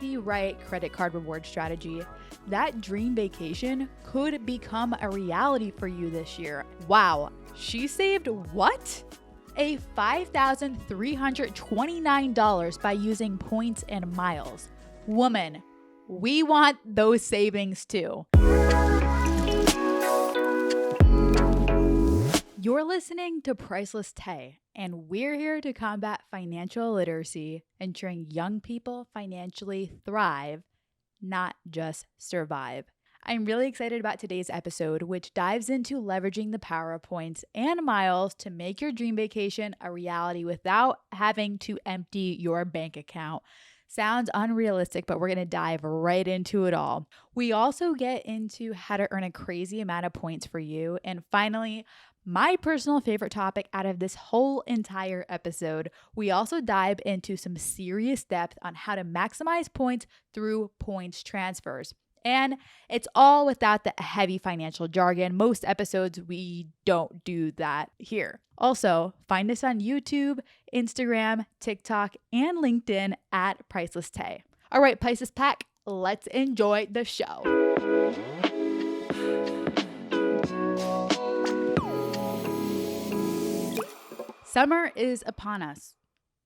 the right credit card reward strategy, that dream vacation could become a reality for you this year. Wow, she saved what? A $5,329 by using points and miles. Woman, we want those savings too. You're listening to Priceless Tay, and we're here to combat financial illiteracy, ensuring young people financially thrive, not just survive. I'm really excited about today's episode, which dives into leveraging the power of points and miles to make your dream vacation a reality without having to empty your bank account. Sounds unrealistic, but we're going to dive right into it all. We also get into how to earn a crazy amount of points for you. And finally, my personal favorite topic out of this whole entire episode, we also dive into some serious depth on how to maximize points through points transfers. And it's all without the heavy financial jargon. Most episodes, we don't do that here. Also, find us on YouTube, Instagram, TikTok, and LinkedIn at Priceless Tay. All right, Priceless Pack, let's enjoy the show. Summer is upon us,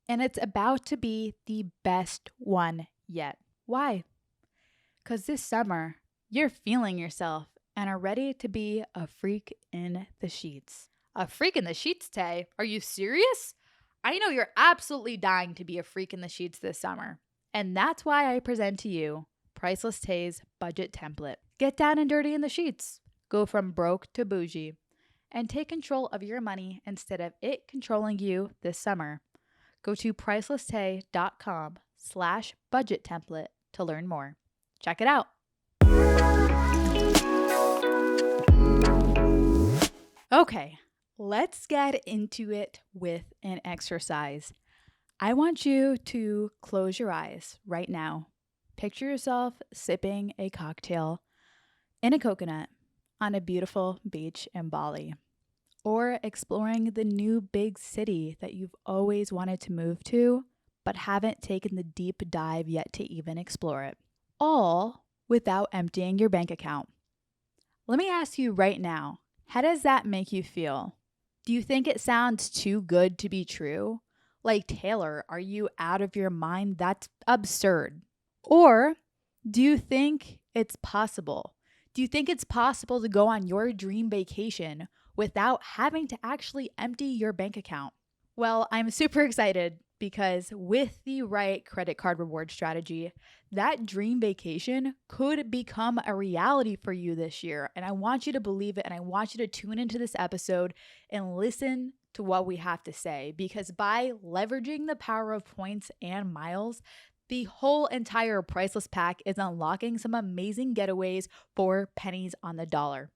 and it's about to be the best one yet. Why? Because this summer, you're feeling yourself and are ready to be a freak in the sheets. A freak in the sheets, Tay? Are you serious? I know you're absolutely dying to be a freak in the sheets this summer. And that's why I present to you Priceless Tay's budget template. Get down and dirty in the sheets. Go from broke to bougie. And take control of your money instead of it controlling you this summer. Go to pricelesstay.com/budget template to learn more. Check it out. Okay, let's get into it with an exercise. I want you to close your eyes right now. Picture yourself sipping a cocktail in a coconut on a beautiful beach in Bali, or exploring the new big city that you've always wanted to move to, but haven't taken the deep dive yet to even explore it. All without emptying your bank account. Let me ask you right now, how does that make you feel? Do you think it sounds too good to be true? Like, Taylor, are you out of your mind? That's absurd. Or do you think it's possible? Do you think it's possible to go on your dream vacation without having to actually empty your bank account? Well, I'm super excited because with the right credit card reward strategy, that dream vacation could become a reality for you this year. And I want you to believe it, and I want you to tune into this episode and listen to what we have to say, because by leveraging the power of points and miles, the whole entire Priceless Pack is unlocking some amazing getaways for pennies on the dollar.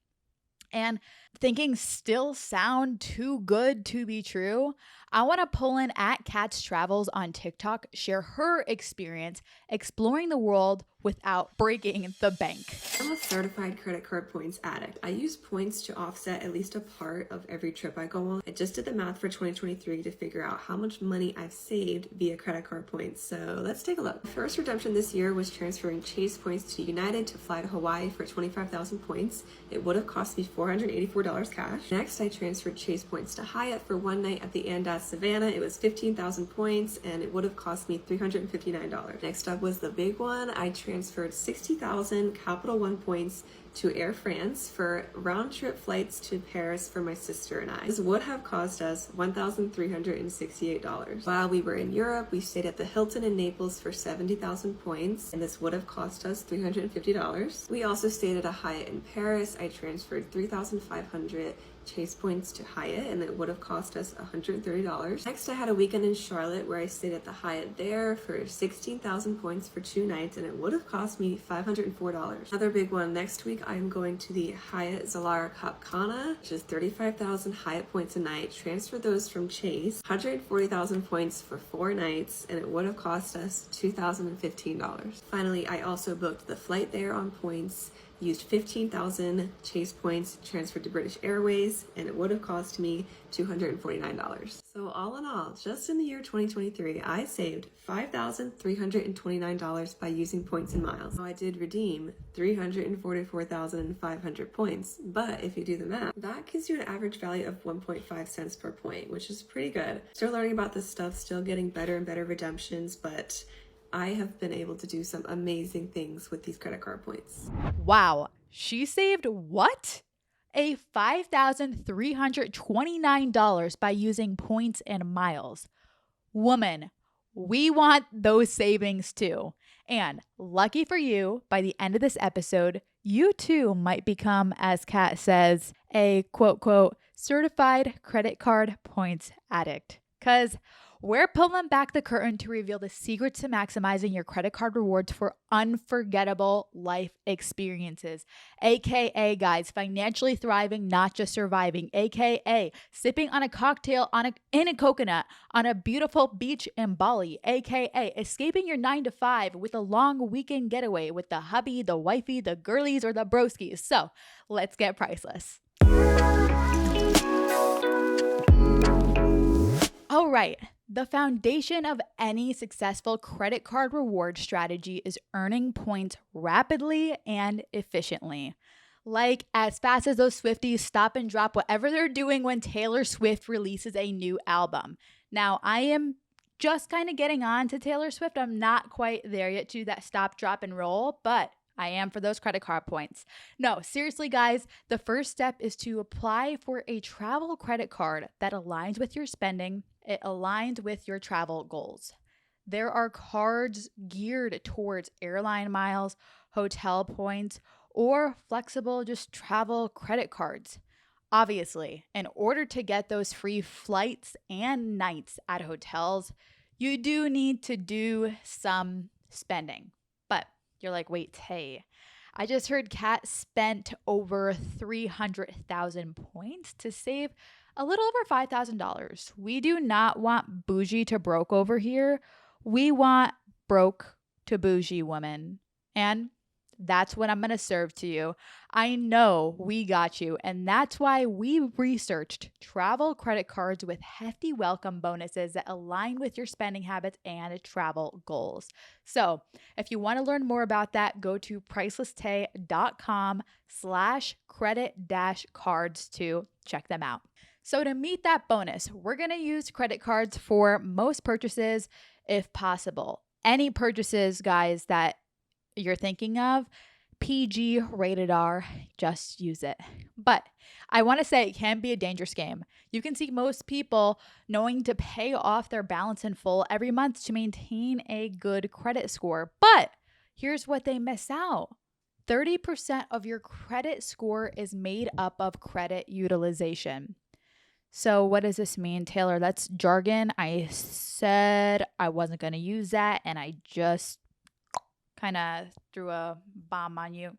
And thinking still sound too good to be true, I want to pull in at Kat's Travels on TikTok, share her experience exploring the world without breaking the bank. I'm a certified credit card points addict. I use points to offset at least a part of every trip I go on. I just did the math for 2023 to figure out how much money I've saved via credit card points. So let's take a look. First redemption this year was transferring Chase points to United to fly to Hawaii for 25,000 points. It would have cost me $484 cash. Next, I transferred Chase points to Hyatt for one night at the Andaz Savannah. It was 15,000 points and it would have cost me $359. Next up was the big one. I transferred 60,000 Capital One points to Air France for round-trip flights to Paris for my sister and I. This would have cost us $1,368. While we were in Europe, we stayed at the Hilton in Naples for 70,000 points, and this would have cost us $350. We also stayed at a Hyatt in Paris. I transferred 3,500 Chase points to Hyatt, and it would have cost us $130. Next, I had a weekend in Charlotte where I stayed at the Hyatt there for 16,000 points for 2 nights, and it would have cost me $504. Another big one, next week I'm going to the Hyatt Zilara Cap Cana, which is 35,000 Hyatt points a night. Transfer those from Chase, 140,000 points for 4 nights, and it would have cost us $2,015. Finally, I also booked the flight there on points, used 15,000 Chase points, transferred to British Airways, and it would have cost me $249. So all in all, just in the year 2023, I saved $5,329 by using points and miles. So I did redeem 344,500 points, but if you do the math, that gives you an average value of 1.5 cents per point, which is pretty good. Still learning about this stuff, still getting better and better redemptions, but I have been able to do some amazing things with these credit card points. Wow, she saved what? A $5,329 by using points and miles. Woman, we want those savings too. And lucky for you, by the end of this episode, you too might become, as Kat says, a quote, quote, certified credit card points addict. Because we're pulling back the curtain to reveal the secrets to maximizing your credit card rewards for unforgettable life experiences. AKA, guys, financially thriving, not just surviving. AKA, sipping on a cocktail in a coconut on a beautiful beach in Bali. AKA, escaping your 9 to 5 with a long weekend getaway with the hubby, the wifey, the girlies, or the broskies. So let's get priceless. All right. The foundation of any successful credit card reward strategy is earning points rapidly and efficiently. Like as fast as those Swifties stop and drop whatever they're doing when Taylor Swift releases a new album. Now, I am just kind of getting on to Taylor Swift. I'm not quite there yet to that stop, drop, and roll, but I am for those credit card points. No, seriously, guys, the first step is to apply for a travel credit card that aligns with your spending. It aligns with your travel goals. There are cards geared towards airline miles, hotel points, or flexible just travel credit cards. Obviously, in order to get those free flights and nights at hotels, you do need to do some spending. But you're like, wait, hey, I just heard Kat spent over 300,000 points to save a little over $5,000. We do not want bougie to broke over here. We want broke to bougie woman. And that's what I'm going to serve to you. I know we got you. And that's why we researched travel credit cards with hefty welcome bonuses that align with your spending habits and travel goals. So if you want to learn more about that, go to pricelesstay.com/credit-cards to check them out. So to meet that bonus, we're going to use credit cards for most purchases if possible. Any purchases, guys, that you're thinking of, PG rated R, just use it. But I want to say it can be a dangerous game. You can see most people knowing to pay off their balance in full every month to maintain a good credit score. But here's what they miss out. 30% of your credit score is made up of credit utilization. So what does this mean, Taylor? That's jargon. I said I wasn't going to use that, and I just kind of threw a bomb on you.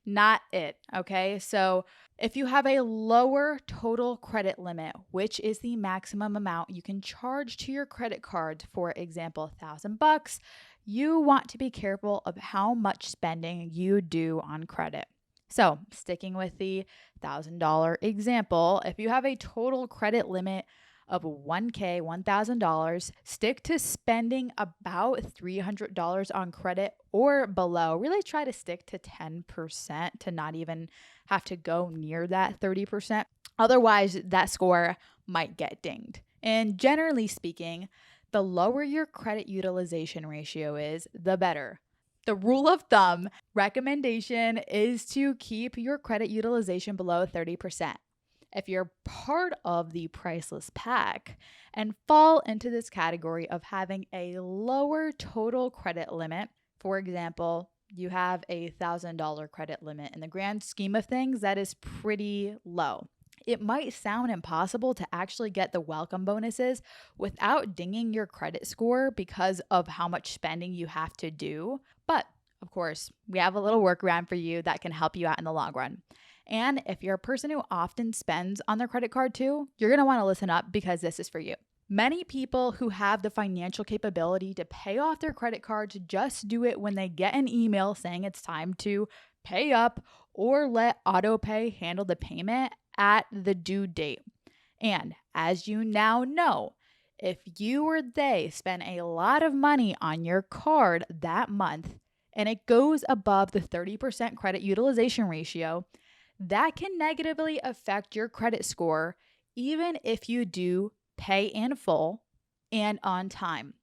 Not it, okay? So if you have a lower total credit limit, which is the maximum amount you can charge to your credit card, for example, $1,000, you want to be careful of how much spending you do on credit. So sticking with the $1,000 example, if you have a total credit limit of $1,000, stick to spending about $300 on credit or below. Really try to stick to 10% to not even have to go near that 30%. Otherwise, that score might get dinged. And generally speaking, the lower your credit utilization ratio is, the better. The rule of thumb recommendation is to keep your credit utilization below 30%. If you're part of the Priceless pack and fall into this category of having a lower total credit limit, for example, you have a $1,000 credit limit. In the grand scheme of things, that is pretty low. It might sound impossible to actually get the welcome bonuses without dinging your credit score because of how much spending you have to do. But of course, we have a little workaround for you that can help you out in the long run. And if you're a person who often spends on their credit card too, you're going to want to listen up because this is for you. Many people who have the financial capability to pay off their credit cards just do it when they get an email saying it's time to pay up or let autopay handle the payment at the due date. And as you now know, if you or they spend a lot of money on your card that month and it goes above the 30% credit utilization ratio, that can negatively affect your credit score even if you do pay in full and on time.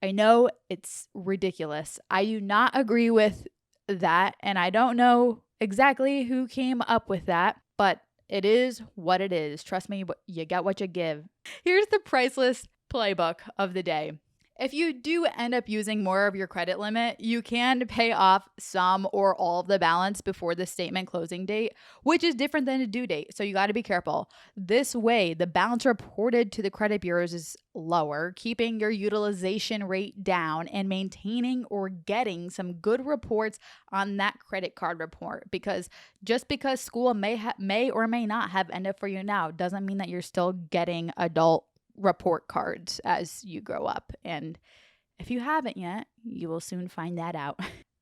I know it's ridiculous. I do not agree with that, and I don't know exactly who came up with that, but it is what it is. Trust me, you get what you give. Here's the Priceless playbook of the day. If you do end up using more of your credit limit, you can pay off some or all of the balance before the statement closing date, which is different than a due date. So you got to be careful. This way, the balance reported to the credit bureaus is lower, keeping your utilization rate down and maintaining or getting some good reports on that credit card report. Because just because school may or may not have ended for you now doesn't mean that you're still getting adult report cards as you grow up. And if you haven't yet, you will soon find that out.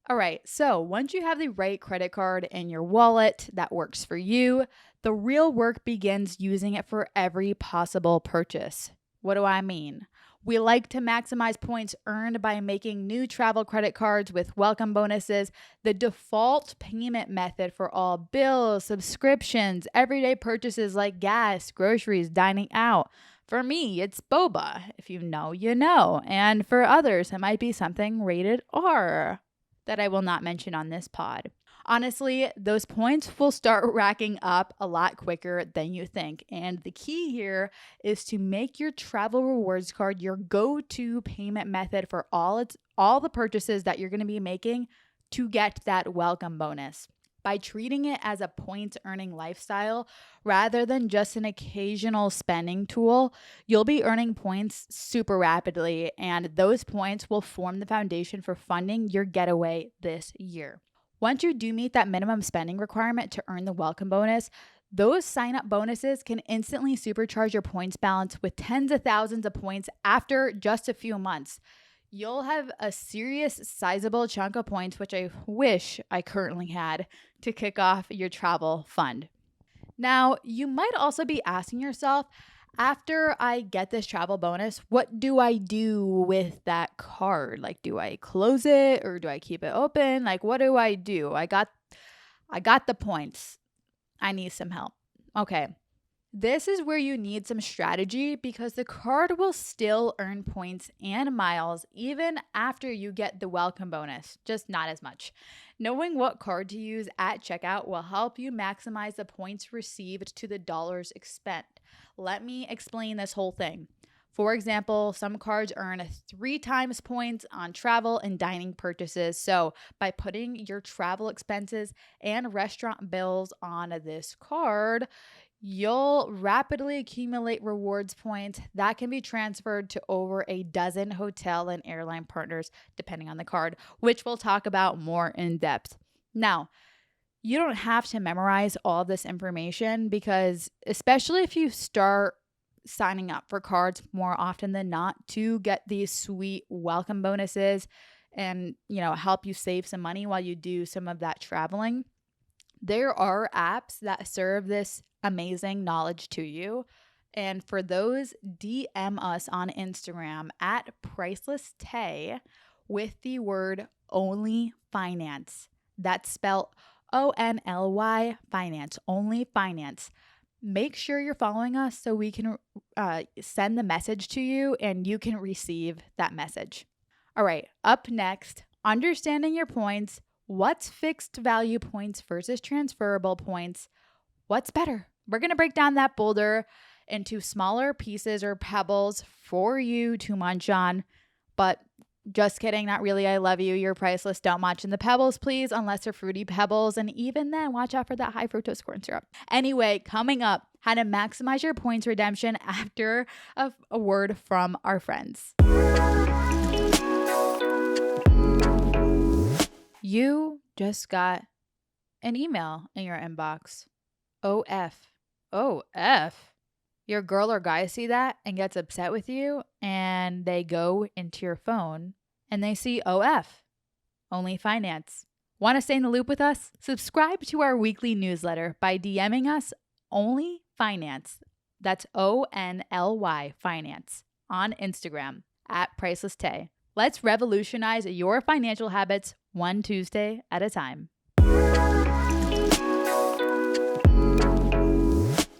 All right, so once you have the right credit card in your wallet that works for you, the real work begins using it for every possible purchase. What do I mean? We like to maximize points earned by making new travel credit cards with welcome bonuses the default payment method for all bills, subscriptions, everyday purchases like gas, groceries, dining out. For me, it's boba. If you know, you know. And for others, it might be something rated R that I will not mention on this pod. Honestly, those points will start racking up a lot quicker than you think. And the key here is to make your travel rewards card your go-to payment method for all the purchases that you're going to be making to get that welcome bonus. By treating it as a points earning lifestyle rather than just an occasional spending tool, you'll be earning points super rapidly, and those points will form the foundation for funding your getaway this year. Once you do meet that minimum spending requirement to earn the welcome bonus, those sign-up bonuses can instantly supercharge your points balance with tens of thousands of points after just a few months. You'll have a serious, sizable chunk of points, which I wish I currently had, to kick off your travel fund. Now, you might also be asking yourself, after I get this travel bonus, what do I do with that card? Like, do I close it or do I keep it open? Like, what do I do? I got the points. I need some help. Okay. This is where you need some strategy because the card will still earn points and miles even after you get the welcome bonus, just not as much. Knowing what card to use at checkout will help you maximize the points received to the dollars spent. Let me explain this whole thing. For example, some cards earn 3 times points on travel and dining purchases. So by putting your travel expenses and restaurant bills on this card, you'll rapidly accumulate rewards points that can be transferred to over a dozen hotel and airline partners, depending on the card, which we'll talk about more in depth. Now, you don't have to memorize all of this information because, especially if you start signing up for cards more often than not to get these sweet welcome bonuses and, help you save some money while you do some of that traveling, there are apps that serve this amazing knowledge to you. And for those, DM us on Instagram at PricelessTay with the word only finance. That's spelled ONLY finance, only finance. Make sure you're following us so we can send the message to you and you can receive that message. All right, up next, understanding your points. What's fixed value points versus transferable points? What's better? We're going to break down that boulder into smaller pieces or pebbles for you to munch on. But just kidding, not really. I love you. You're priceless. Don't munch in the pebbles, please, unless they're fruity pebbles. And even then, watch out for that high fructose corn syrup. Anyway, coming up, how to maximize your points redemption after a word from our friends. You just got an email in your inbox. OF. OF. Your girl or guy see that and gets upset with you, and they go into your phone and they see OF. Only finance. Want to stay in the loop with us? Subscribe to our weekly newsletter by DMing us Only Finance. That's ONLY Finance on Instagram at Priceless Tay. Let's revolutionize your financial habits one Tuesday at a time.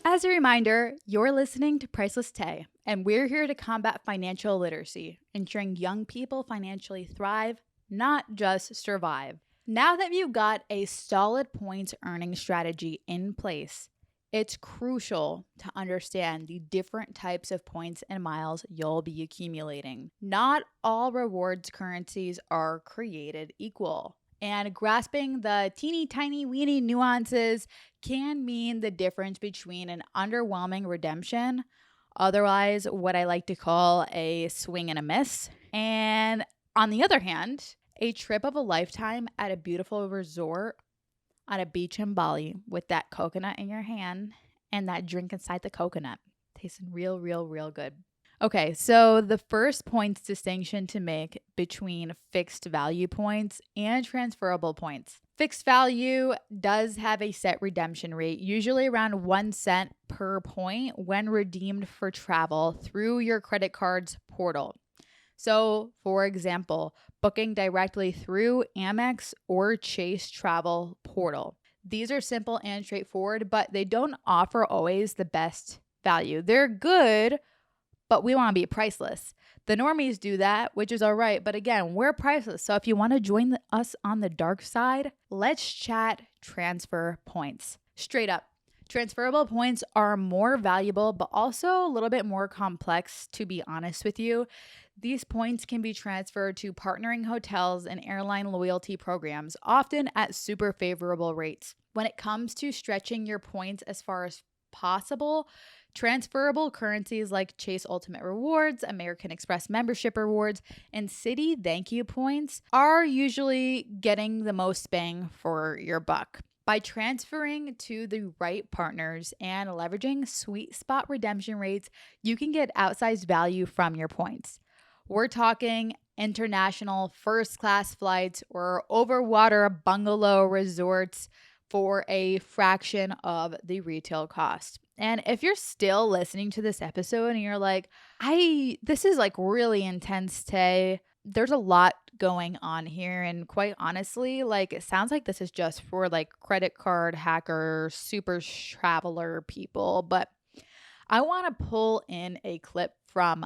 As a reminder, you're listening to Priceless Tay, and we're here to combat financial literacy, ensuring young people financially thrive, not just survive. Now that you've got a solid points earning strategy in place, it's crucial to understand the different types of points and miles you'll be accumulating. Not all rewards currencies are created equal, and grasping the teeny tiny weeny nuances can mean the difference between an underwhelming redemption, otherwise what I like to call a swing and a miss, and on the other hand, a trip of a lifetime at a beautiful resort on a beach in Bali with that coconut in your hand and that drink inside the coconut. Tasting real, real, real good. Okay, so the first points distinction to make between fixed value points and transferable points. Fixed value does have a set redemption rate, usually around 1 cent per point when redeemed for travel through your credit card's portal. So, for example, booking directly through Amex or Chase Travel portal. These are simple and straightforward, but they don't offer always the best value. They're good, but we want to be priceless. The normies do that, which is all right. But again, we're priceless. So if you want to join us on the dark side, let's chat transfer points. Straight up. Transferable points are more valuable, but also a little bit more complex, to be honest with you. These points can be transferred to partnering hotels and airline loyalty programs, often at super favorable rates. When it comes to stretching your points as far as possible, transferable currencies like Chase Ultimate Rewards, American Express membership rewards, and Citi Thank You points are usually getting the most bang for your buck. By transferring to the right partners and leveraging sweet spot redemption rates, you can get outsized value from your points. We're talking international first-class flights or overwater bungalow resorts for a fraction of the retail cost. And if you're still listening to this episode and you're like, this is like really intense, Tay, there's a lot going on here. And quite honestly, like it sounds like this is just for like credit card hacker, super traveler people. But I want to pull in a clip from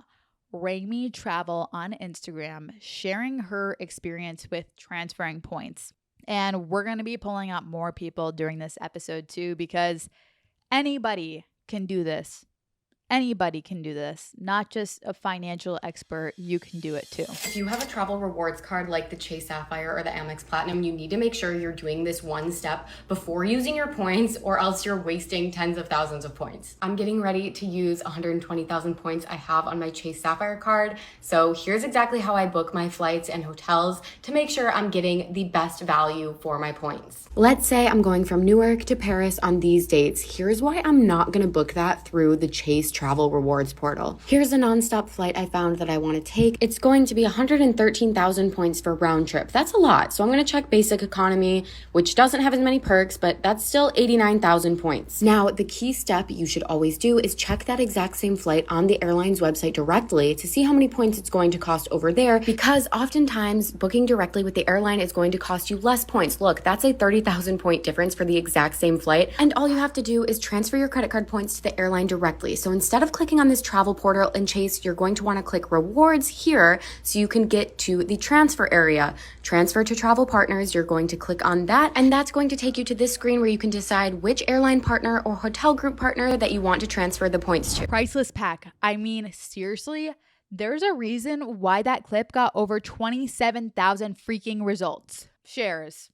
Rami Travel on Instagram sharing her experience with transferring points. And we're going to be pulling up more people during this episode too, because anybody can do this. Anybody can do this, not just a financial expert. You can do it too. If you have a travel rewards card like the Chase Sapphire or the Amex Platinum, you need to make sure you're doing this one step before using your points, or else you're wasting tens of thousands of points. I'm getting ready to use 120,000 points I have on my Chase Sapphire card. So here's exactly how I book my flights and hotels to make sure I'm getting the best value for my points. Let's say I'm going from Newark to Paris on these dates. Here's why I'm not going to book that through the Chase Travel Rewards portal. Here's a nonstop flight I found that I want to take. It's going to be 113,000 points for round trip. That's a lot. So I'm going to check basic economy, which doesn't have as many perks, but that's still 89,000 points. Now, the key step you should always do is check that exact same flight on the airline's website directly to see how many points it's going to cost over there, because oftentimes booking directly with the airline is going to cost you less points. Look, that's a 30,000 point difference for the exact same flight. And all you have to do is transfer your credit card points to the airline directly. So instead of clicking on this travel portal in Chase, you're going to want to click rewards here so you can get to the transfer area. Transfer to travel partners, you're going to click on that, and that's going to take you to this screen where you can decide which airline partner or hotel group partner that you want to transfer the points to. Priceless pack. I mean, seriously, there's a reason why that clip got over 27,000 freaking results. Shares,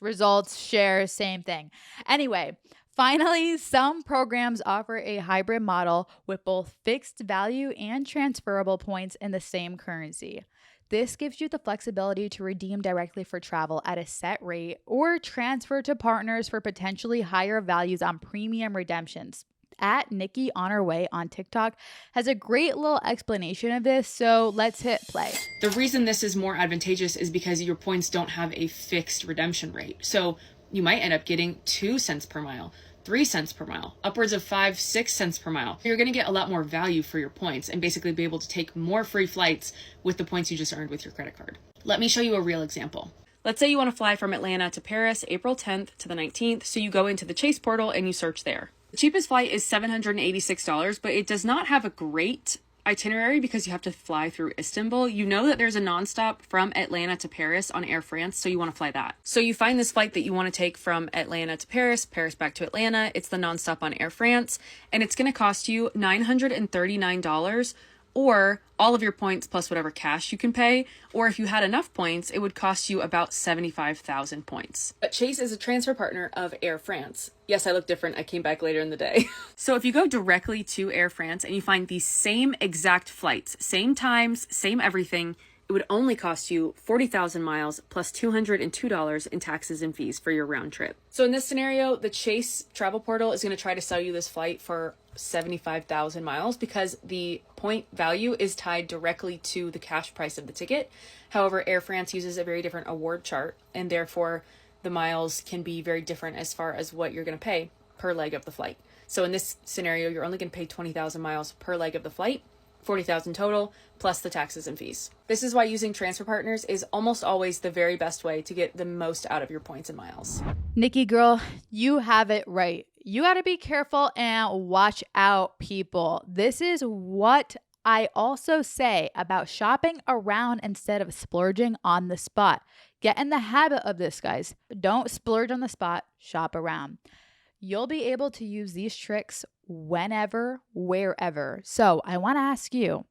results, shares, same thing. Anyway, finally, some programs offer a hybrid model with both fixed value and transferable points in the same currency. This gives you the flexibility to redeem directly for travel at a set rate or transfer to partners for potentially higher values on premium redemptions. At Nikki on her way on TikTok has a great little explanation of this, so let's hit play. The reason this is more advantageous is because your points don't have a fixed redemption rate. So you might end up getting 2 cents per mile, 3 cents per mile, upwards of 5-6 cents per mile. You're going to get a lot more value for your points and basically be able to take more free flights with the points you just earned with your credit card. Let me show you a real example. Let's say you want to fly from Atlanta to Paris, April 10th to the 19th. So you go into the Chase portal and you search there. The cheapest flight is $786, but it does not have a great itinerary because you have to fly through Istanbul. You know that there's a nonstop from Atlanta to Paris on Air France, so you want to fly that. So you find this flight that you want to take from Atlanta to Paris, Paris back to Atlanta. It's the nonstop on Air France, and it's going to cost you $939, or all of your points plus whatever cash you can pay, or if you had enough points, it would cost you about 75,000 points. But Chase is a transfer partner of Air France. Yes, I look different. I came back later in the day. So if you go directly to Air France and you find the same exact flights, same times, same everything, it would only cost you 40,000 miles plus $202 in taxes and fees for your round trip. So in this scenario, the Chase travel portal is going to try to sell you this flight for 75,000 miles because the point value is tied directly to the cash price of the ticket. However, Air France uses a very different award chart, and therefore the miles can be very different as far as what you're going to pay per leg of the flight. So in this scenario, you're only going to pay 20,000 miles per leg of the flight, 40,000 total, plus the taxes and fees. This is why using transfer partners is almost always the very best way to get the most out of your points and miles. Nikki girl, you have it right. You got to be careful and watch out, people. This is what I also say about shopping around instead of splurging on the spot. Get in the habit of this, guys. Don't splurge on the spot, shop around. You'll be able to use these tricks whenever, wherever. So I want to ask you,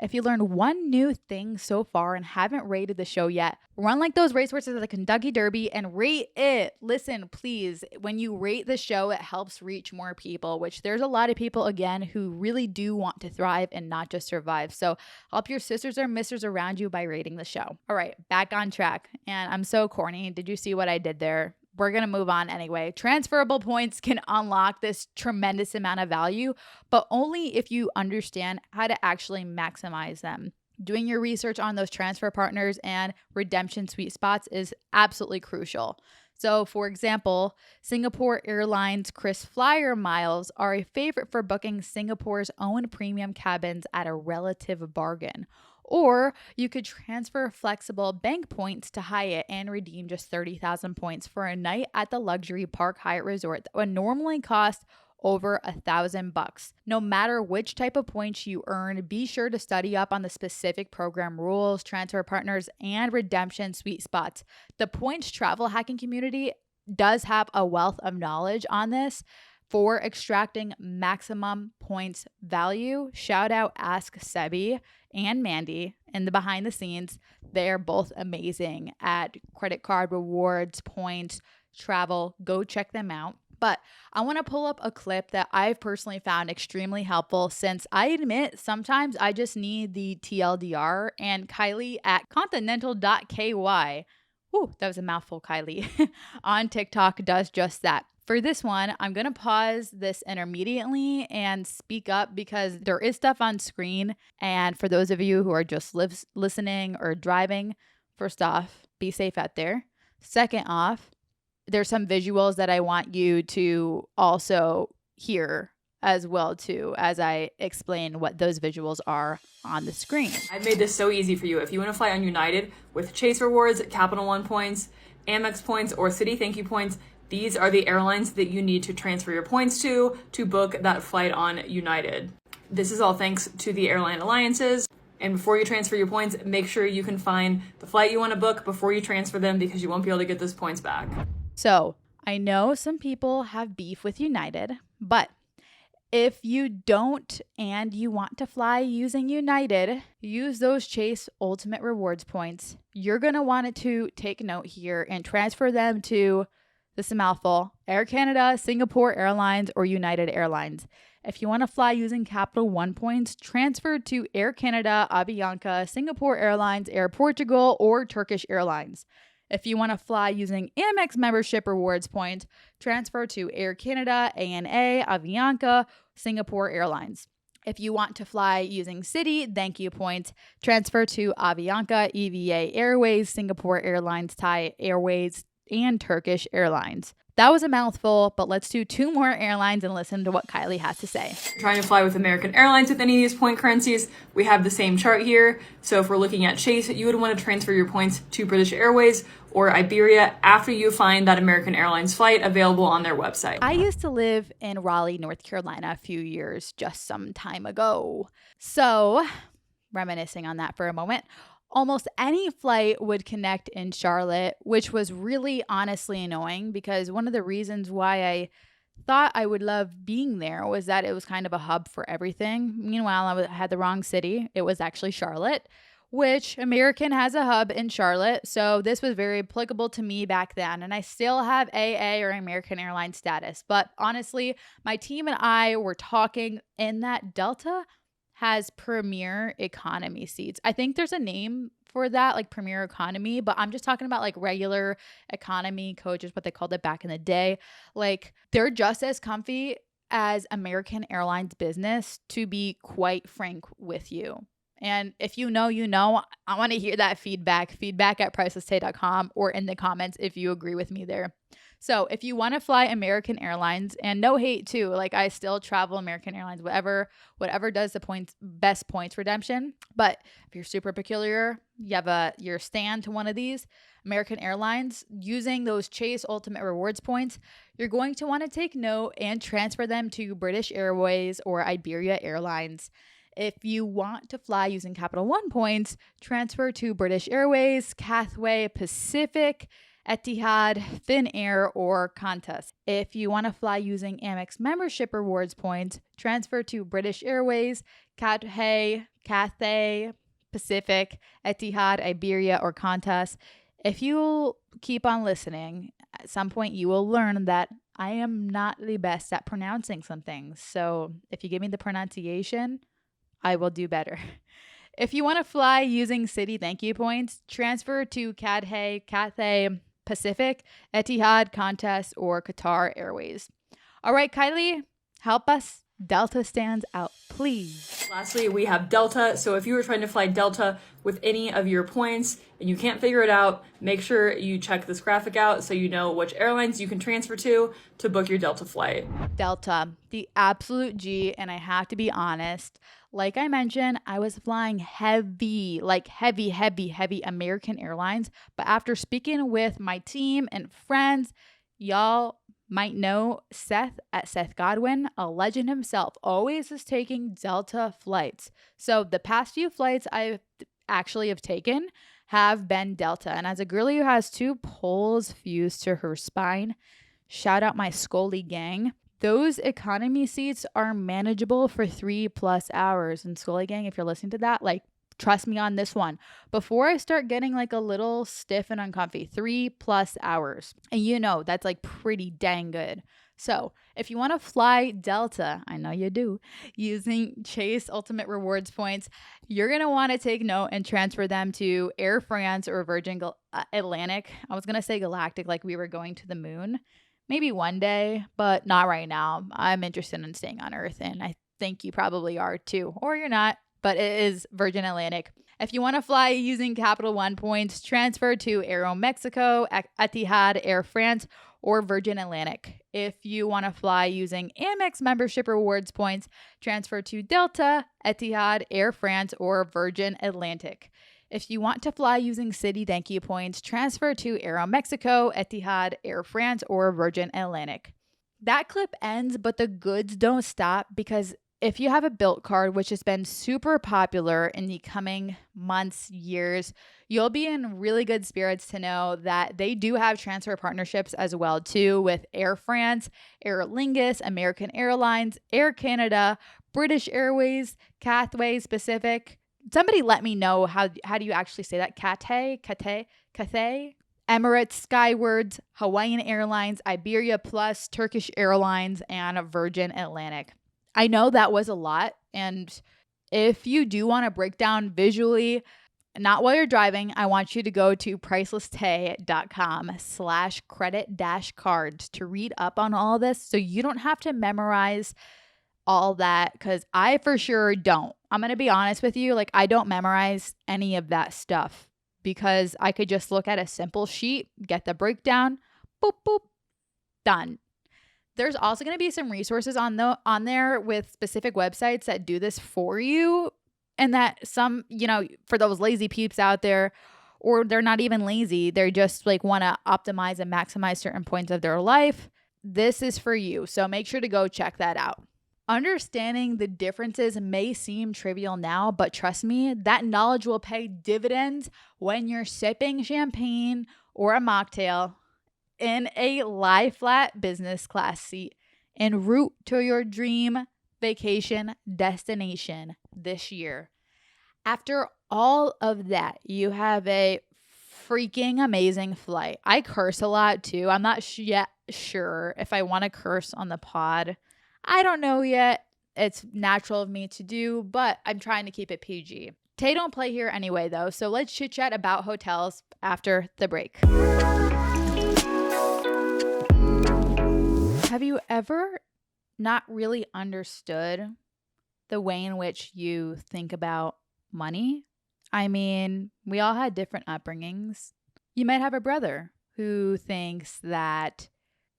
if you learned one new thing so far and haven't rated the show yet, run like those racehorses at the Kentucky Derby and rate it. Listen, please, when you rate the show, it helps reach more people, which there's a lot of people, again, who really do want to thrive and not just survive. So help your sisters or misters around you by rating the show. All right, back on track. And I'm so corny. Did you see what I did there? We're going to move on anyway. Transferable points can unlock this tremendous amount of value, but only if you understand how to actually maximize them. Doing your research on those transfer partners and redemption sweet spots is absolutely crucial. So, for example, Singapore Airlines KrisFlyer miles are a favorite for booking Singapore's own premium cabins at a relative bargain. Or you could transfer flexible bank points to Hyatt and redeem just 30,000 points for a night at the luxury Park Hyatt Resort that would normally cost over $1,000. No matter which type of points you earn, be sure to study up on the specific program rules, transfer partners, and redemption sweet spots. The points travel hacking community does have a wealth of knowledge on this for extracting maximum points value. Shout out Ask Sebi and Mandy in the behind the scenes. They're both amazing at credit card rewards, points, travel. Go check them out. But I want to pull up a clip that I've personally found extremely helpful, since I admit sometimes I just need the TLDR, and Kylie at continental.ky, ooh, that was a mouthful, Kylie, on TikTok does just that. For this one, I'm going to pause this intermediately and speak up because there is stuff on screen. And for those of you who are just listening or driving, first off, be safe out there. Second off, there's some visuals that I want you to also hear as well too, as I explain what those visuals are on the screen. I've made this so easy for you. If you want to fly on United with Chase Rewards, Capital One points, Amex points, or Citi Thank You points, these are the airlines that you need to transfer your points to book that flight on United. This is all thanks to the airline alliances. And before you transfer your points, make sure you can find the flight you want to book before you transfer them, because you won't be able to get those points back. So I know some people have beef with United, but if you don't and you want to fly using United, use those Chase Ultimate Rewards points. You're going to want to take note here and transfer them to, this is a mouthful, Air Canada, Singapore Airlines, or United Airlines. If you want to fly using Capital One points, transfer to Air Canada, Avianca, Singapore Airlines, Air Portugal, or Turkish Airlines. If you want to fly using Amex membership rewards points, transfer to Air Canada, ANA, Avianca, Singapore Airlines. If you want to fly using Citi Thank You points, transfer to Avianca, EVA Airways, Singapore Airlines, Thai Airways, and Turkish Airlines. That was a mouthful, but let's do 2 more airlines and listen to what Kylie has to say. Trying to fly with American Airlines with any of these point currencies, we have the same chart here. So if we're looking at Chase, you would want to transfer your points to British Airways or Iberia after you find that American Airlines flight available on their website. I used to live in Raleigh, North Carolina a few years just some time ago. So, reminiscing on that for a moment, almost any flight would connect in Charlotte, which was really honestly annoying because one of the reasons why I thought I would love being there was that it was kind of a hub for everything. Meanwhile, I had the wrong city. It was actually Charlotte, which American has a hub in Charlotte. So this was very applicable to me back then. And I still have AA or American Airlines status. But honestly, my team and I were talking in that Delta has premier economy seats. I think there's a name for that, like premier economy, but I'm just talking about like regular economy coaches, what they called it back in the day. Like they're just as comfy as American Airlines business, to be quite frank with you. And if you know, you know, I want to hear that feedback at pricelesstay.com or in the comments if you agree with me there. So if you want to fly American Airlines, and no hate too, like I still travel American Airlines, whatever does the best points redemption. But if you're super peculiar, you have your stand to one of these American Airlines using those Chase Ultimate Rewards points, you're going to want to take note and transfer them to British Airways or Iberia Airlines. If you want to fly using Capital One points, transfer to British Airways, Cathay Pacific, Etihad, Finnair, or Qantas. If you want to fly using Amex membership rewards points, transfer to British Airways, Cathay Pacific, Etihad, Iberia, or Qantas. If you keep on listening, at some point you will learn that I am not the best at pronouncing some things. So if you give me the pronunciation, I will do better. If you want to fly using Citi thank you points, transfer to Cathay Pacific, Etihad, Qantas, or Qatar Airways. All right, Kylie, help us. Delta stands out, please. Lastly, we have Delta. So if you were trying to fly Delta with any of your points and you can't figure it out, make sure you check this graphic out so you know which airlines you can transfer to book your Delta flight. Delta, the absolute G, and I have to be honest, like I mentioned, I was flying heavy American Airlines, but after speaking with my team and friends, y'all might know Seth at Seth Godwin, a legend himself, always is taking Delta flights. So the past few flights I actually have taken have been Delta. And as a girlie who has 2 poles fused to her spine, shout out my Scully gang, those economy seats are manageable for 3+ hours. And Scully gang, if you're listening to that, like, trust me on this one. Before I start getting like a little stiff and uncomfy, 3+ hours. And you know, that's like pretty dang good. So if you want to fly Delta, I know you do, using Chase Ultimate Rewards points, you're going to want to take note and transfer them to Air France or Virgin Atlantic. I was going to say Galactic, like we were going to the moon. Maybe one day, but not right now. I'm interested in staying on Earth, and I think you probably are too, or you're not. But it is Virgin Atlantic. If you want to fly using Capital One points, transfer to Aeromexico, Etihad, Air France, or Virgin Atlantic. If you want to fly using Amex membership rewards points, transfer to Delta, Etihad, Air France, or Virgin Atlantic. If you want to fly using Citi thank you points, transfer to Aeromexico, Etihad, Air France, or Virgin Atlantic. That clip ends, but the goods don't stop, because if you have a Bilt card, which has been super popular in the coming months, years, you'll be in really good spirits to know that they do have transfer partnerships as well too, with Air France, Aer Lingus, American Airlines, Air Canada, British Airways, Cathay Pacific. Somebody let me know how do you actually say that? Cathay, Emirates, Skywards, Hawaiian Airlines, Iberia Plus, Turkish Airlines, and Virgin Atlantic. I know that was a lot, and if you do want to break down visually, not while you're driving, I want you to go to pricelesstay.com/credit-cards to read up on all this so you don't have to memorize all that, because I for sure don't. I'm going to be honest with you, like I don't memorize any of that stuff because I could just look at a simple sheet, get the breakdown, boop, boop, Done. There's also going to be some resources on there with specific websites that do this for you, and that some, for those lazy peeps out there, or they're not even lazy, they're just like want to optimize and maximize certain points of their life. This is for you. So make sure to go check that out. Understanding the differences may seem trivial now, but trust me, that knowledge will pay dividends when you're sipping champagne or a mocktail in a lie flat business class seat en route to your dream vacation destination this year. After all of that, you have a freaking amazing flight. I curse a lot too. I'm not yet sure if I want to curse on the pod. I don't know yet. It's natural of me to do, but I'm trying to keep it PG. Tay don't play here anyway, though, so let's chit chat about hotels after the break. Have you ever not really understood the way in which you think about money? I mean, we all had different upbringings. You might have a brother who thinks that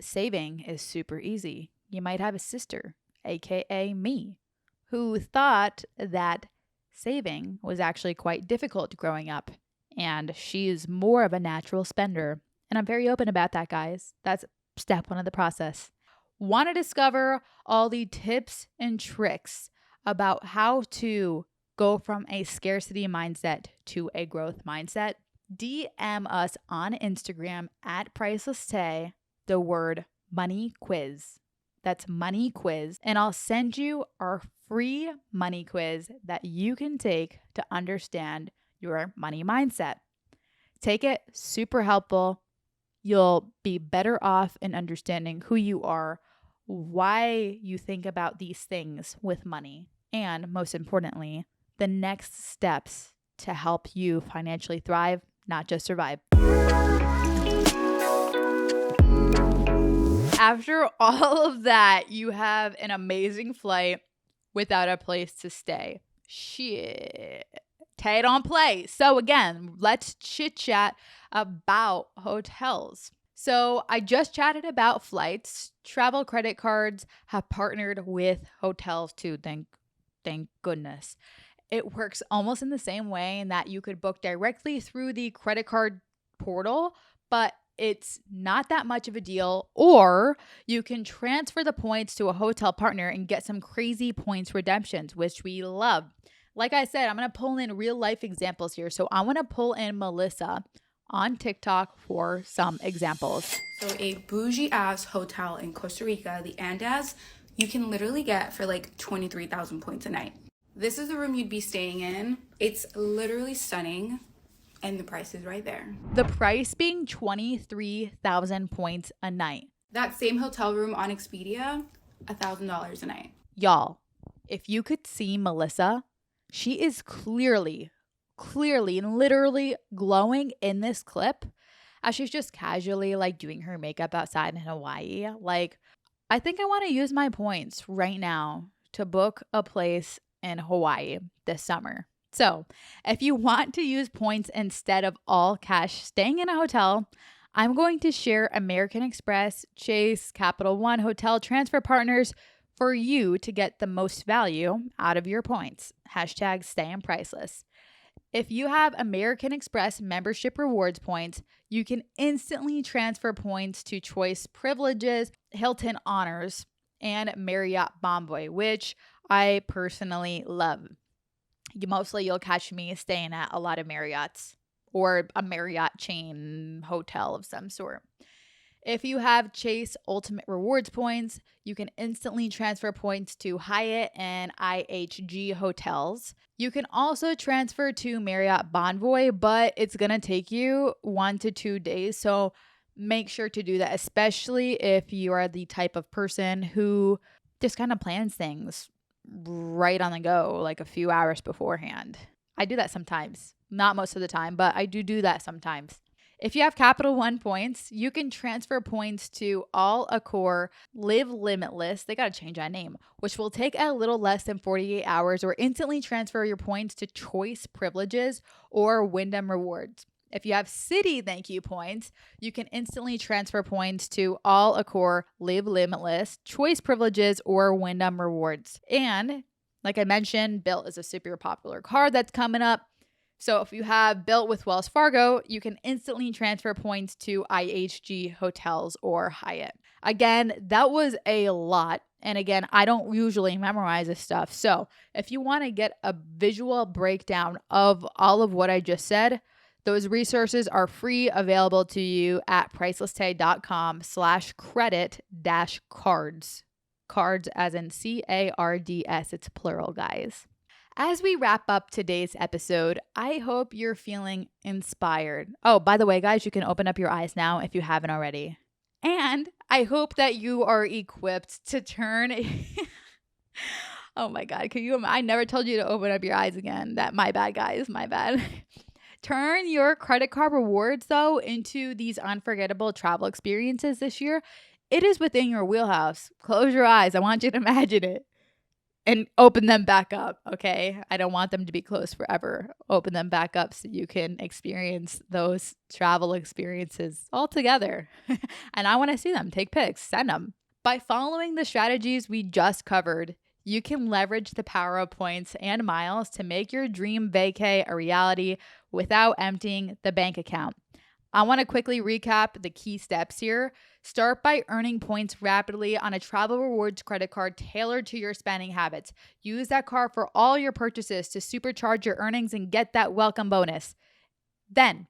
saving is super easy. You might have a sister, aka me, who thought that saving was actually quite difficult growing up, and she is more of a natural spender. And I'm very open about that, guys. That's step one of the process. Want to discover all the tips and tricks about how to go from a scarcity mindset to a growth mindset? DM us on Instagram at Priceless Tay, the word money quiz. That's money quiz. And I'll send you our free money quiz that you can take to understand your money mindset. Take it, super helpful. You'll be better off in understanding who you are, why you think about these things with money, and most importantly, the next steps to help you financially thrive, not just survive. After all of that, you have an amazing flight without a place to stay. Shit. Tay don't play. So again, let's chit chat about hotels. So I just chatted about flights. Travel credit cards have partnered with hotels too. Thank goodness. It works almost in the same way in that you could book directly through the credit card portal, but it's not that much of a deal. Or you can transfer the points to a hotel partner and get some crazy points redemptions, which we love. Like I said, I'm going to pull in real life examples here. So I want to pull in Melissa on TikTok for some examples. So a bougie ass hotel in Costa Rica, the Andes, you can literally get for like 23,000 points a night. This is the room you'd be staying in. It's literally stunning. And the price is right there. The price being 23,000 points a night. That same hotel room on Expedia, $1,000 a night. Y'all, if you could see Melissa, she is clearly and literally glowing in this clip as she's just casually like doing her makeup outside in Hawaii. Like, I think I want to use my points right now to book a place in Hawaii this summer. So if you want to use points instead of all cash staying in a hotel, I'm going to share American Express, Chase, Capital One hotel transfer partners for you to get the most value out of your points. Hashtag staying priceless. If you have American Express membership rewards points, you can instantly transfer points to Choice Privileges, Hilton Honors, and Marriott Bonvoy, which I personally love. You'll catch me staying at a lot of Marriotts or a Marriott chain hotel of some sort. If you have Chase Ultimate Rewards points, you can instantly transfer points to Hyatt and IHG hotels. You can also transfer to Marriott Bonvoy, but it's going to take you 1 to 2 days. So make sure to do that, especially if you are the type of person who just kind of plans things right on the go, like a few hours beforehand. I do that sometimes, not most of the time, but I do that sometimes. If you have Capital One points, you can transfer points to All Accor Live Limitless. They got to change that name, which will take a little less than 48 hours, or instantly transfer your points to Choice Privileges or Wyndham Rewards. If you have city thank you points, you can instantly transfer points to all Accor, Live Limitless, Choice Privileges, or Wyndham Rewards. And like I mentioned, Built is a super popular card that's coming up. So if you have Built with Wells Fargo, you can instantly transfer points to IHG Hotels or Hyatt. Again, that was a lot. And again, I don't usually memorize this stuff. So if you want to get a visual breakdown of all of what I just said, those resources are free, available to you at pricelesstay.com/credit-cards. Cards as in CARDS. It's plural, guys. As we wrap up today's episode, I hope you're feeling inspired. Oh, by the way, guys, you can open up your eyes now if you haven't already. And I hope that you are equipped to turn. Oh my God, I never told you to open up your eyes again. My bad, guys, my bad. Turn your credit card rewards, though, into these unforgettable travel experiences this year. It is within your wheelhouse. Close your eyes. I want you to imagine it. And open them back up, okay? I don't want them to be closed forever. Open them back up so you can experience those travel experiences all together. And I want to see them. Take pics. Send them. By following the strategies we just covered, you can leverage the power of points and miles to make your dream vacay a reality without emptying the bank account. I want to quickly recap the key steps here. Start by earning points rapidly on a travel rewards credit card tailored to your spending habits. Use that card for all your purchases to supercharge your earnings and get that welcome bonus. Then,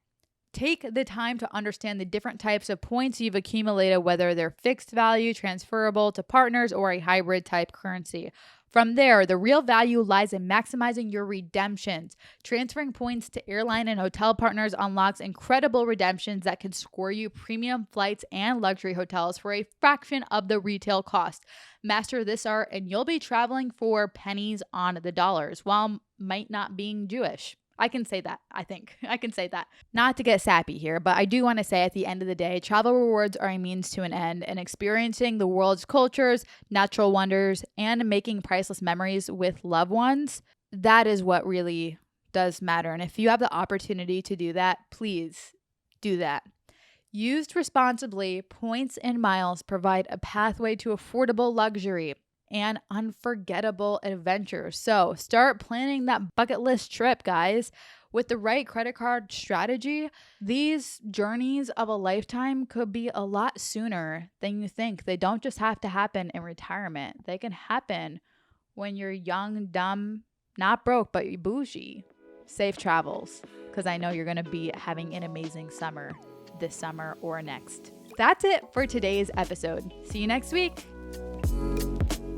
take the time to understand the different types of points you've accumulated, whether they're fixed value, transferable to partners, or a hybrid type currency. From there, the real value lies in maximizing your redemptions. Transferring points to airline and hotel partners unlocks incredible redemptions that can score you premium flights and luxury hotels for a fraction of the retail cost. Master this art and you'll be traveling for pennies on the dollars while might not being Jewish. I can say that, I think. I can say that. Not to get sappy here, but I do want to say at the end of the day, travel rewards are a means to an end, and experiencing the world's cultures, natural wonders, and making priceless memories with loved ones, that is what really does matter. And if you have the opportunity to do that, please do that. Used responsibly, points and miles provide a pathway to affordable luxury and unforgettable adventures. So start planning that bucket list trip, guys. With the right credit card strategy, these journeys of a lifetime could be a lot sooner than you think. They don't just have to happen in retirement. They can happen when you're young, dumb, not broke, but you're bougie. Safe travels, because I know you're going to be having an amazing summer this summer or next. That's it for today's episode. See you next week.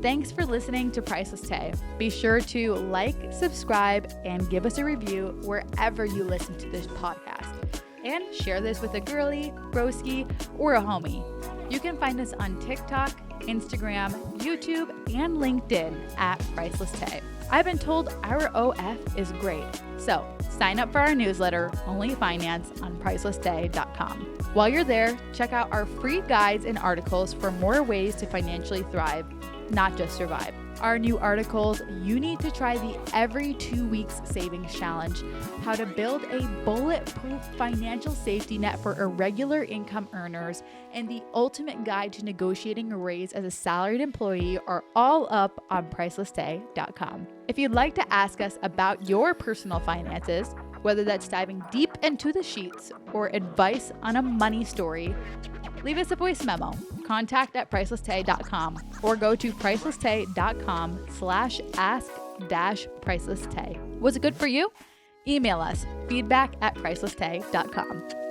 Thanks for listening to Priceless Tay. Be sure to like, subscribe, and give us a review wherever you listen to this podcast. And share this with a girly, broski, or a homie. You can find us on TikTok, Instagram, YouTube, and LinkedIn at Priceless Tay. I've been told our OF is great. So sign up for our newsletter, Only Finance, on pricelesstay.com. While you're there, check out our free guides and articles for more ways to financially thrive, not just survive. Our new articles, You Need to Try the Every 2 Weeks Savings Challenge, How to Build a Bulletproof Financial Safety Net for Irregular Income Earners, and The Ultimate Guide to Negotiating a Raise as a Salaried Employee are all up on pricelesstay.com. If you'd like to ask us about your personal finances, whether that's diving deep into the sheets or advice on a money story, leave us a voice memo, contact@pricelesstay.com, or go to pricelesstay.com/ask-pricelesstay. Was it good for you? Email us, feedback@pricelesstay.com.